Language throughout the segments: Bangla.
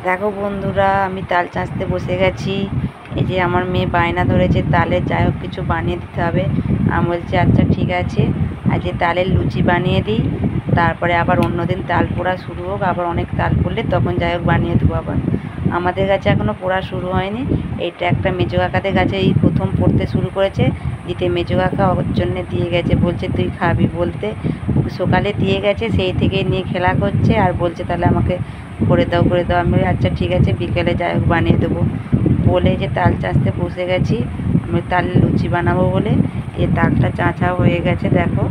দেখো বন্ধুরা, আমি তাল চাঁচতে বসে গেছি। এই যে আমার মেয়ে বায়না ধরেছে তালের যাই হোক কিছু বানিয়ে দিতে হবে। আমি বলছি আচ্ছা ঠিক আছে, আজকে তালের লুচি বানিয়ে দিই, তারপরে আবার অন্যদিন তাল পোড়া শুরু হোক, আবার অনেক তাল পড়লে তখন যাই হোক বানিয়ে দেবো। আবার আমাদের গাছে এখনও পোড়া শুরু হয়নি। এইটা একটা মেজো কাকাদের গাছে এই প্রথম পড়তে শুরু করেছে। দিতে মেজো কাকা ওর জন্যে দিয়ে গেছে, বলছে তুই খাবি বলতে সকালে দিয়ে গেছে, সেই থেকে নিয়ে খেলা করছে আর বলছে তাহলে আমাকে করে দাও করে দাও। আমি আচ্ছা ঠিক আছে বিকেলে যাই হোক বানিয়ে দেবো বলে যে তাল চাঁচতে বসে গেছি। আমি তালের লুচি বানাবো বলে এই তালটা চাঁচা হয়ে গেছে। দেখো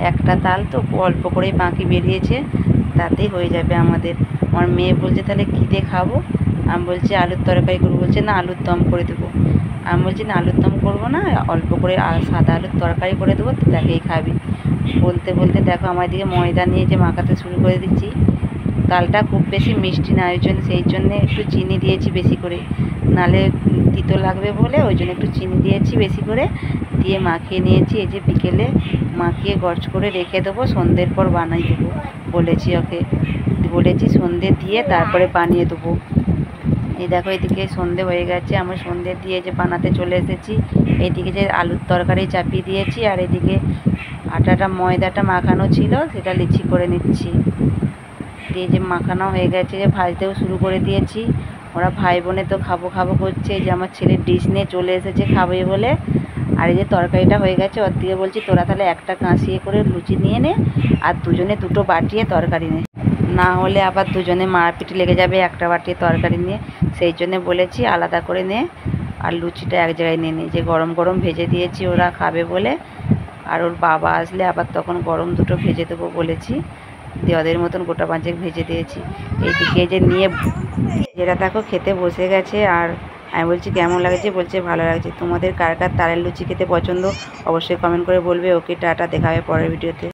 একটা তাল তো অল্প করেই বাকি বেরিয়েছে, তাতেই হয়ে যাবে আমাদের। আমার মেয়ে বলছে তাহলে কী দিয়ে খাবো। আমি বলছি আলুর তরকারি করবো, বলছে না আলুর দম করে দেবো। আমি বলছি না আলুর দম করবো না, অল্প করে সাদা আলুর তরকারি করে দেবো, তাকেই খাবি। বলতে বলতে দেখো আমার দিকে ময়দা নিয়ে যে মাখাতে শুরু করে দিচ্ছি। তালটা খুব বেশি মিষ্টি না, ওই জন্য সেই জন্যে একটু চিনি দিয়েছি বেশি করে, নালে তিতো লাগবে বলে ওই জন্য একটু চিনি দিয়েছি বেশি করে, দিয়ে মাখিয়ে নিয়েছি। এই যে বিকেলে মাখিয়ে গড় করে রেখে দেবো, সন্ধ্যের পর বানিয়ে দেবো বলেছি ওকে। বলেছি সন্ধ্যে দিয়ে তারপরে বানিয়ে দেবো। এই দেখো এদিকে সন্ধ্যে হয়ে গেছে, আমি সন্ধ্যে দিয়ে যে বানাতে চলে এসেছি। এইদিকে যে আলুর তরকারি চাপিয়ে দিয়েছি, আর এদিকে আটাটা ময়দাটা মাখানো ছিল সেটা লিচি করে নিচ্ছি। দিয়ে যে মাখানো হয়ে গেছে, যে ভাজতেও শুরু করে দিয়েছি। ওরা ভাই বোনে তো খাবো খাবো করছে। এই যে আমার ছেলে ডিশ নিয়ে চলে এসেছে খাবে বলে। আর এই যে তরকারিটা হয়ে গেছে, ওর দিকে বলছি তোরা তাহলে একটা কাঁচিয়ে করে লুচি নিয়ে নে, আর দুজনে দুটো বাটিয়ে তরকারি নে, না হলে আবার দুজনে মারপিটি লেগে যাবে একটা বাটিয়ে তরকারি নিয়ে। সেই জন্যে বলেছি আলাদা করে নে, আর লুচিটা এক জায়গায় নিয়ে নে। যে গরম গরম ভেজে দিয়েছি ওরা খাবে বলে, আর ওর বাবা আসলে আবার তখন গরম দুটো ভেজে দেবো বলেছি। দিয়ে ওদের মতন গোটা পাঁচেক ভেজে দিয়েছি। এইদিকে যে নিয়ে যেটা দেখো খেতে বসে গেছে। আর আমি বলছি কেমন লাগছে, বলছে ভালো লাগছে। তোমাদের কার কার তালের লুচি খেতে পছন্দ অবশ্যই কমেন্ট করে বলবে। ওকে টাটা, দেখা হবে পরের ভিডিওতে।